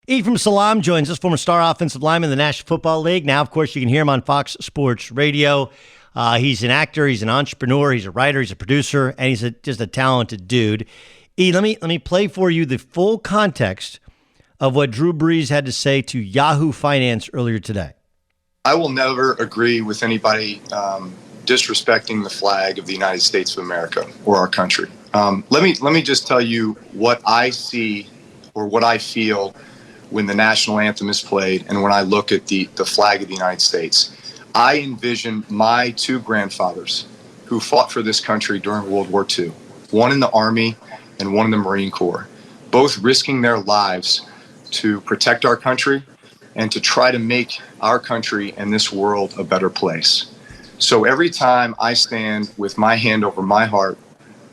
Ephraim Salaam joins us, former star offensive lineman in the National Football League. Now, of course, you can hear him on Fox Sports Radio. He's an actor, he's an entrepreneur, he's a writer, he's a producer, and he's just a talented dude. E, let me play for you the full context of what Drew Brees had to say to Yahoo Finance earlier today. I will never agree with anybody disrespecting the flag of the United States of America or our country. Let me just tell you what I see or what I feel when the national anthem is played and when I look at the flag of the United States. I envision my two grandfathers who fought for this country during World War II, one in the Army and one in the Marine Corps, both risking their lives to protect our country and to try to make our country and this world a better place. So every time I stand with my hand over my heart,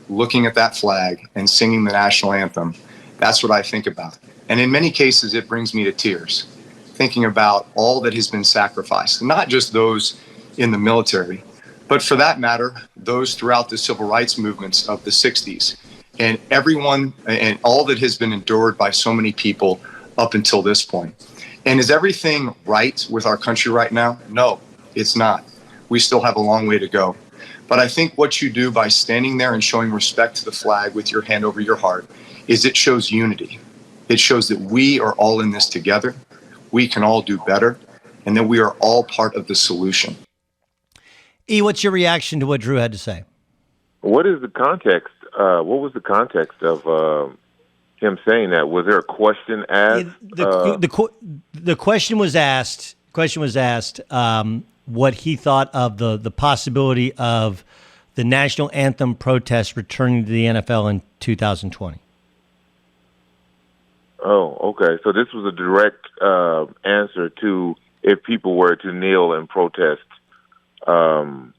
looking at that flag and singing the national anthem, that's what I think about. And in many cases, it brings me to tears, thinking about all that has been sacrificed, not just those in the military, but for that matter, those throughout the civil rights movements of the 60s, and everyone and all that has been endured by so many people up until this point. And is everything right with our country right now? No, it's not. We still have a long way to go. But I think what you do by standing there and showing respect to the flag with your hand over your heart is it shows unity. It shows that we are all in this together, we can all do better, and that we are all part of the solution. E, what's your reaction to what Drew had to say? What is the context? What was the context of him saying that? Was there a question asked? The question was asked. What he thought of the possibility of the national anthem protest returning to the NFL in 2020. Oh, okay. So this was a direct answer to if people were to kneel and protest. So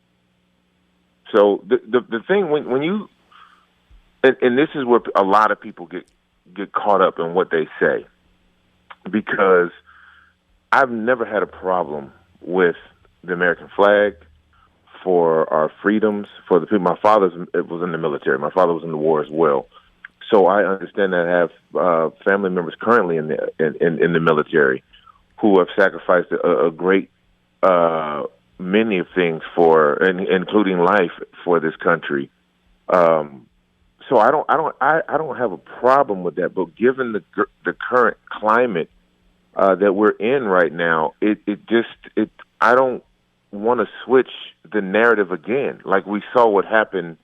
the thing when you and this is where a lot of people get caught up in what they say, because I've never had a problem with the American flag, for our freedoms, for the people. My father was in the military. My father was in the war as well. So I understand that I have family members currently in the military who have sacrificed a great many of things including life for this country. So I don't have a problem with that. But given the current climate that we're in right now, I don't want to switch the narrative again. Like we saw what happened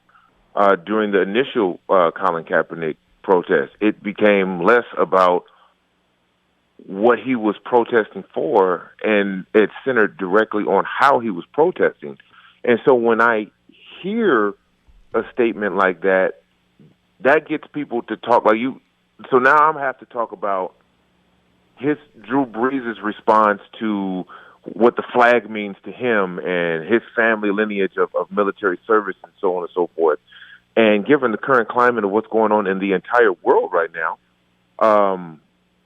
during the initial Colin Kaepernick protest. It became less about what he was protesting for, and it centered directly on how he was protesting. And so when I hear a statement like that, that gets people to talk like you. So now I'm have to talk about Drew Brees' response to what the flag means to him and his family lineage of military service and so on and so forth. And given the current climate of what's going on in the entire world right now,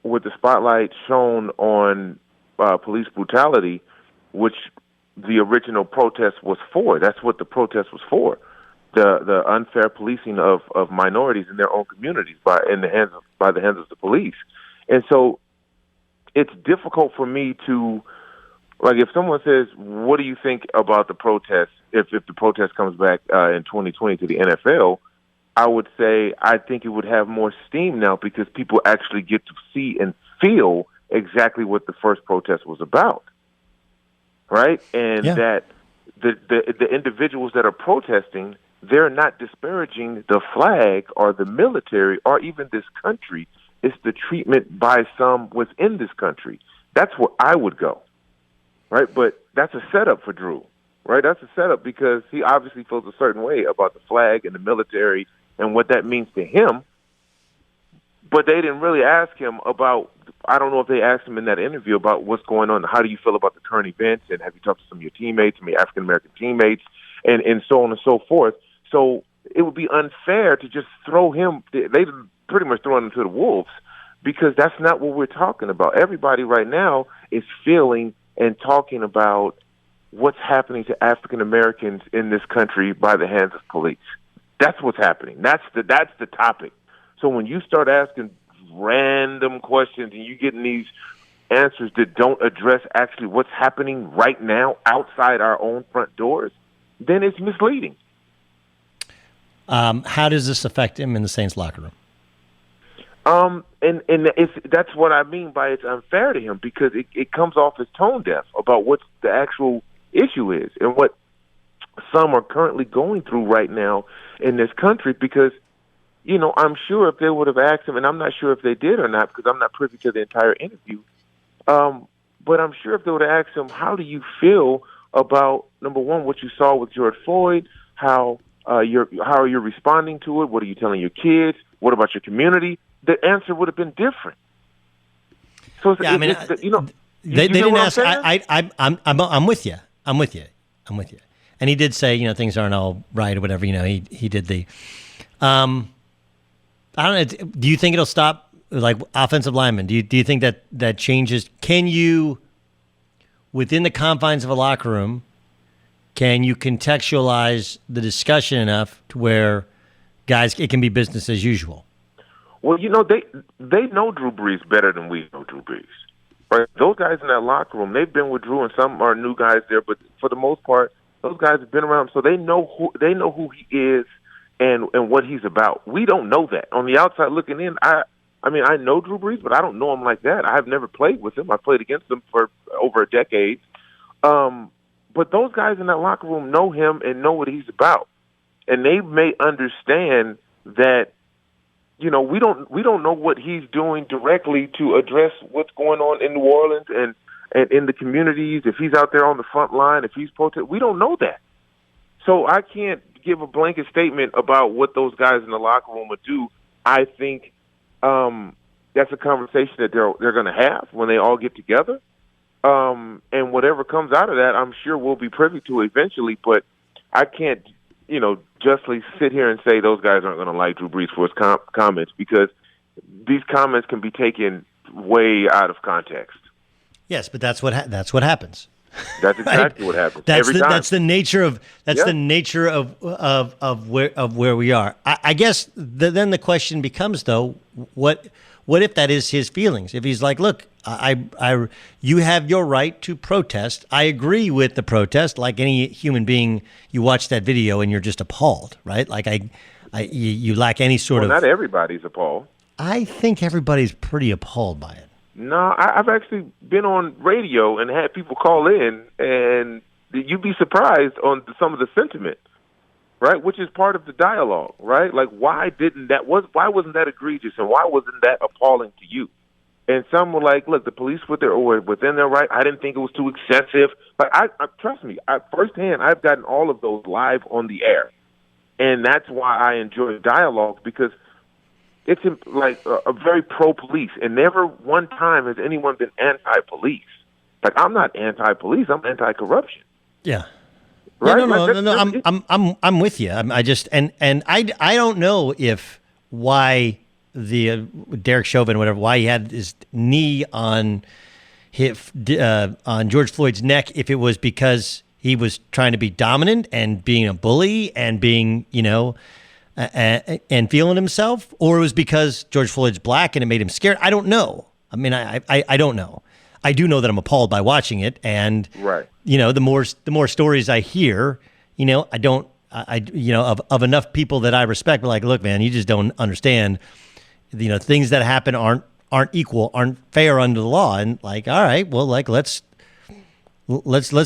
with the spotlight shown on police brutality, which the original protest was for. That's what the protest was for. The unfair policing of minorities in their own communities by the hands of the police. And so it's difficult for me to, like, if someone says, what do you think about the protest, if the protest comes back in 2020 to the NFL, I would say I think it would have more steam now because people actually get to see and feel exactly what the first protest was about, right? And that the individuals that are protesting, they're not disparaging the flag or the military or even this country. It's the treatment by some within this country. That's where I would go, right? But that's a setup for Drew, right? That's a setup because he obviously feels a certain way about the flag and the military and what that means to him. But they didn't really ask him about, I don't know if they asked him in that interview about what's going on. How do you feel about the current events? And have you talked to some of your teammates, some of your African-American teammates, and so on and so forth? So it would be unfair to just throw him. They pretty much throwing him to the wolves because that's not what we're talking about. Everybody right now is feeling and talking about what's happening to African-Americans in this country by the hands of police. That's what's happening. That's the topic. So when you start asking random questions and you getting these answers that don't address actually what's happening right now outside our own front doors, then it's misleading. How does this affect him in the Saints locker room? And that's what I mean by it's unfair to him, because it comes off as tone deaf about what the actual issue is and what some are currently going through right now in this country. Because, you know, I'm sure if they would have asked him, and I'm not sure if they did or not because I'm not privy to the entire interview, but I'm sure if they would have asked him, how do you feel about, number one, what you saw with George Floyd, how are you responding to it, what are you telling your kids, what about your community, the answer would have been different. So yeah, I mean, they didn't ask. I'm with you. I'm with you. And he did say, you know, things aren't all right or whatever. You know, he did the. I don't know. Do you think it'll stop like offensive linemen? Do you think that changes? Can you, within the confines of a locker room, can you contextualize the discussion enough to where guys, it can be business as usual? Well, you know, they know Drew Brees better than we know Drew Brees. Right? Those guys in that locker room, they've been with Drew, and some are new guys there, but for the most part, those guys have been around him, so they know who he is and what he's about. We don't know that. On the outside looking in, I mean, I know Drew Brees, but I don't know him like that. I've never played with him. I played against him for over a decade. But those guys in that locker room know him and know what he's about. And they may understand that, you know, we don't know what he's doing directly to address what's going on in New Orleans and in the communities. If he's out there on the front line, if he's protesting, we don't know that. So I can't give a blanket statement about what those guys in the locker room would do. I think that's a conversation that they're going to have when they all get together. And whatever comes out of that, I'm sure we'll be privy to eventually. But I can't, you know, justly sit here and say those guys aren't going to like Drew Brees for his comments, because these comments can be taken way out of context. Yes, but that's what happens. That's exactly what happens. That's the nature of the nature of where we are. I guess then the question becomes, though, what if that is his feelings? If he's like, look, you have your right to protest. I agree with the protest. Like any human being, you watch that video and you're just appalled, right? Like you lack any sort of. Not everybody's appalled. I think everybody's pretty appalled by it. No, I've actually been on radio and had people call in, and you'd be surprised on some of the sentiment, right? Which is part of the dialogue, right? Like, why wasn't that egregious, and why wasn't that appalling to you? And some were like, look, the police were within their right. I didn't think it was too excessive. But I trust me, firsthand, I've gotten all of those live on the air, and that's why I enjoy dialogue, because it's like a very pro-police, and never one time has anyone been anti-police. Like, I'm not anti-police; I'm anti-corruption. Yeah, right. No. I'm with you. I don't know why the Derek Chauvin, whatever, why he had his knee on George Floyd's neck. If it was because he was trying to be dominant and being a bully and being, you know. And feeling himself, or it was because George Floyd's black and it made him scared. I don't know. I mean, I don't know. I do know that I'm appalled by watching it, and right. You know, the more stories I hear, you know, of enough people that I respect, but like, look, man, you just don't understand. You know, things that happen aren't equal, aren't fair under the law, and like, all right, well, like let's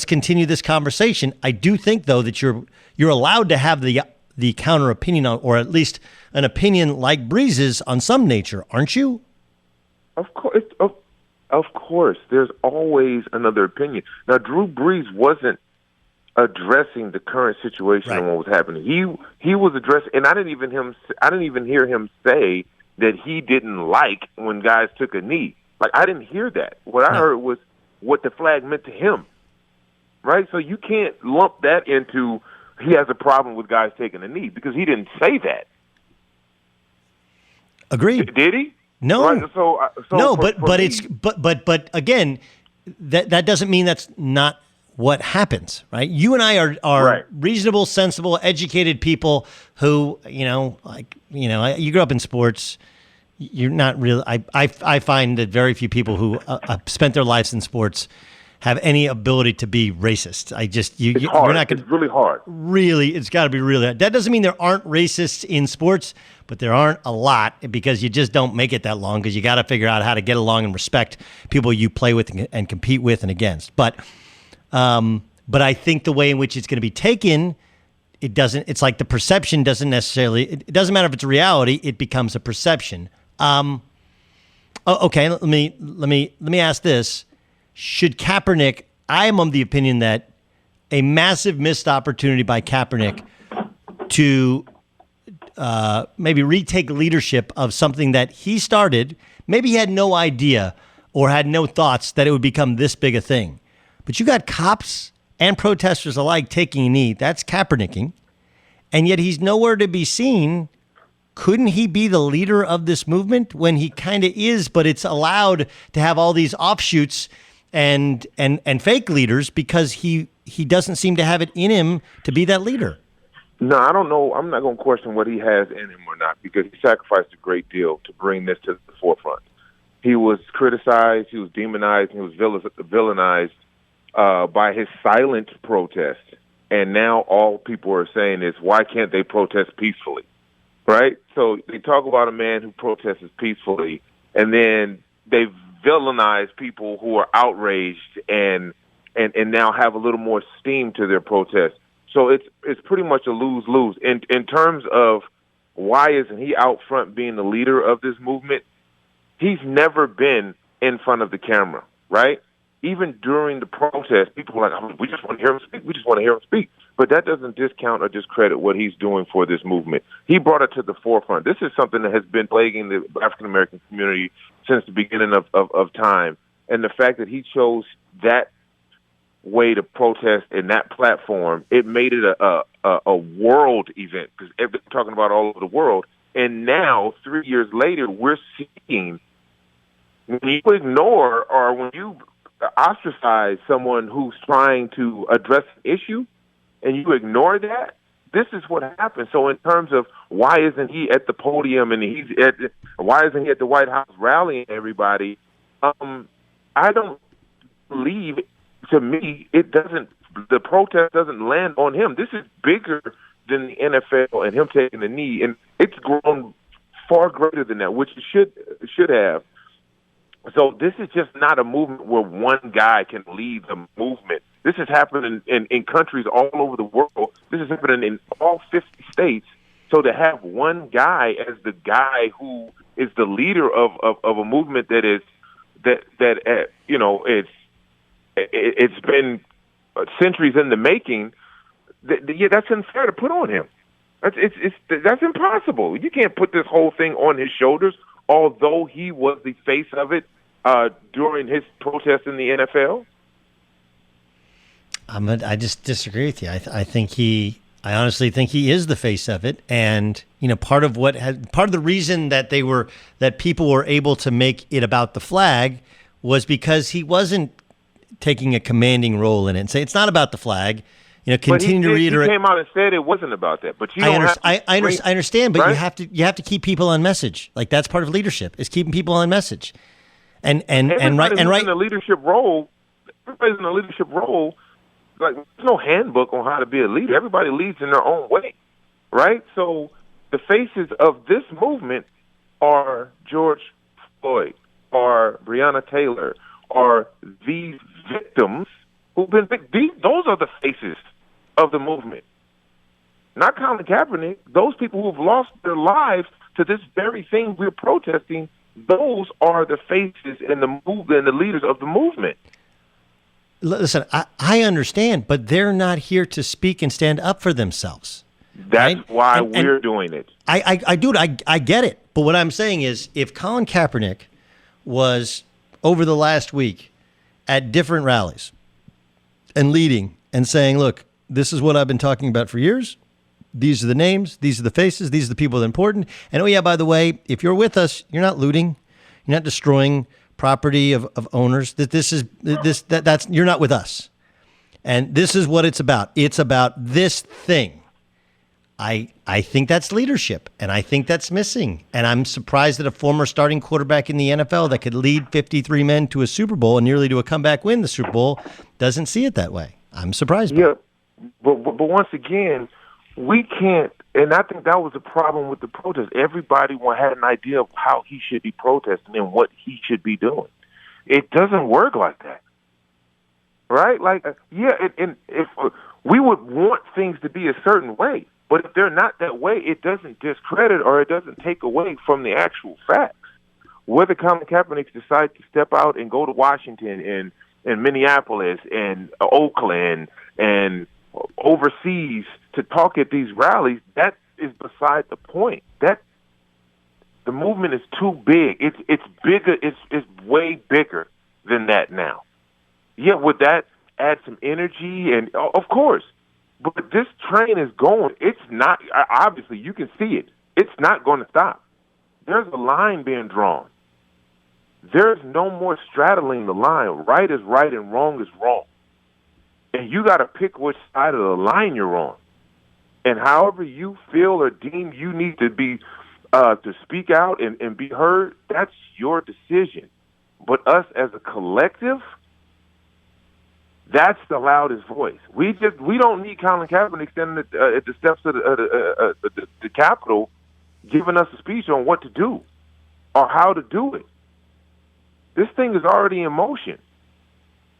continue this conversation. I do think though that you're allowed to have the counter opinion on, or at least an opinion like Brees's on some nature, aren't you? Of course. There's always another opinion. Now, Drew Brees wasn't addressing the current situation and what was happening. He was addressing, and I didn't even hear him say that he didn't like when guys took a knee. Like, I didn't hear that. What I heard was what the flag meant to him. Right? So you can't lump that into he has a problem with guys taking a knee, because he didn't say that. Agreed. Did he? No. Right, no, but again, that doesn't mean that's not what happens, right? You and I are reasonable, sensible, educated people who, you know, like, you know, you grew up in sports. you're not really. I find that very few people who spent their lives in sports have any ability to be racist. It's hard. You're not gonna, it's really hard. Really, it's got to be really hard. That doesn't mean there aren't racists in sports, but there aren't a lot because you just don't make it that long because you got to figure out how to get along and respect people you play with and compete with and against. But I think the way in which it's going to be taken, it doesn't. It's like the perception doesn't necessarily. It doesn't matter if it's a reality. It becomes a perception. Okay. Let me ask this. Should Kaepernick, I am of the opinion that a massive missed opportunity by Kaepernick to maybe retake leadership of something that he started, maybe he had no idea or had no thoughts that it would become this big a thing. But you got cops and protesters alike taking a knee. That's Kaepernicking. And yet he's nowhere to be seen. Couldn't he be the leader of this movement when he kind of is, but it's allowed to have all these offshoots and fake leaders because he doesn't seem to have it in him to be that leader? No, I don't know. I'm not going to question what he has in him or not because he sacrificed a great deal to bring this to the forefront. He was criticized, he was demonized, he was villainized by his silent protest. And now all people are saying is, why can't they protest peacefully? Right? So they talk about a man who protests peacefully, and then they villainize people who are outraged and now have a little more steam to their protest. So it's pretty much a lose-lose. In terms of why isn't he out front being the leader of this movement, he's never been in front of the camera, right? Even during the protest, people are like, we just want to hear him speak. We just want to hear him speak. But that doesn't discount or discredit what he's doing for this movement. He brought it to the forefront. This is something that has been plaguing the African-American community since the beginning of time. And the fact that he chose that way to protest in that platform, it made it a world event because everybody's talking about all over the world. And now, 3 years later, we're seeing when you ignore or when you ostracize someone who's trying to address an issue and you ignore that, this is what happens. So in terms of why isn't he at the podium and why isn't he at the White House rallying everybody, I don't believe, to me, the protest doesn't land on him. This is bigger than the NFL and him taking the knee, and it's grown far greater than that, which it should have. So this is just not a movement where one guy can lead the movement. This is happening in countries all over the world. This is happening in all 50 states. So to have one guy as the guy who is the leader of a movement it's been centuries in the making. That's unfair to put on him. That's impossible. You can't put this whole thing on his shoulders. Although he was the face of it during his protest in the NFL? I just disagree with you. I honestly think he is the face of it, and part of the reason that people were able to make it about the flag was because he wasn't taking a commanding role in it and say it's not about the flag. Continue to reiterate. He came out and said it wasn't about that. But I understand, but right? you have to keep people on message. Like that's part of leadership is keeping people on message. And right. In a leadership role, everybody's in a leadership role. Like there's no handbook on how to be a leader. Everybody leads in their own way, right? So the faces of this movement are George Floyd, are Breonna Taylor, are these victims who've been those are the faces of the movement. Not Colin Kaepernick. Those people who've lost their lives to this very thing we're protesting, those are the faces and the leaders of the movement. Listen, I understand, but they're not here to speak and stand up for themselves. That's right? why we're doing it. I get it. But what I'm saying is if Colin Kaepernick was over the last week at different rallies and leading and saying, look, this is what I've been talking about for years. These are the names. These are the faces. These are the people that are important. And, oh, yeah, by the way, if you're with us, you're not looting. You're not destroying property of owners. That's you're not with us. And this is what it's about. It's about this thing. I think that's leadership, and I think that's missing. And I'm surprised that a former starting quarterback in the NFL that could lead 53 men to a Super Bowl and nearly to a comeback win the Super Bowl doesn't see it that way. I'm surprised. Yeah, but once again, we can't. And I think that was the problem with the protest. Everybody had an idea of how he should be protesting and what he should be doing. It doesn't work like that, right? Like, and if we would want things to be a certain way, but if they're not that way, it doesn't discredit or it doesn't take away from the actual facts. Whether Colin Kaepernick decides to step out and go to Washington and Minneapolis and Oakland and overseas to talk at these rallies, that is beside the point. That the movement is too big. It's bigger. It's way bigger than that now. Yeah, would that add some energy? And of course, but this train is going. It's not. Obviously, you can see it. It's not going to stop. There's a line being drawn. There's no more straddling the line. Right is right and wrong is wrong. And you got to pick which side of the line you're on. And however you feel or deem you need to be to speak out and be heard, that's your decision. But us as a collective, that's the loudest voice. We don't need Colin Kaepernick standing at the steps of the Capitol giving us a speech on what to do or how to do it. This thing is already in motion.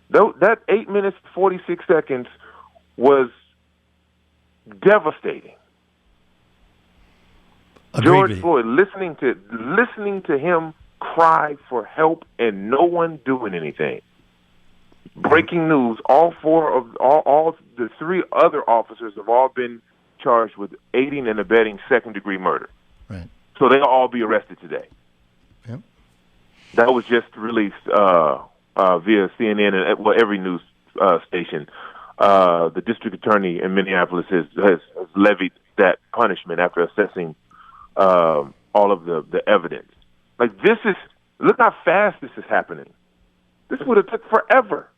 That 8 minutes, 46 seconds was devastating. George Floyd, listening to him cry for help and no one doing anything. Breaking news: all the three other officers have all been charged with aiding and abetting second-degree murder. Right. So they'll all be arrested today. Yep. That was just released via CNN and every news station. The district attorney in Minneapolis has levied that punishment after assessing all of the evidence. Like, look how fast this is happening. This would have took forever,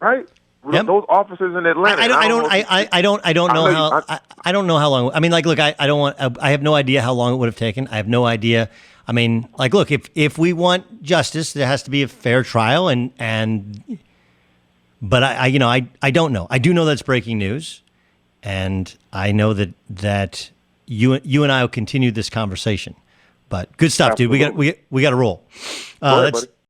right? Yep. Those officers in Atlanta. I don't know how long. I mean, like, look, I have no idea how long it would have taken. I have no idea. I mean, like, look, if we want justice, there has to be a fair trial, but I don't know. I do know that's breaking news, and I know that you and I will continue this conversation. But good stuff, Absolutely. Dude. We got to roll. Go ahead, buddy.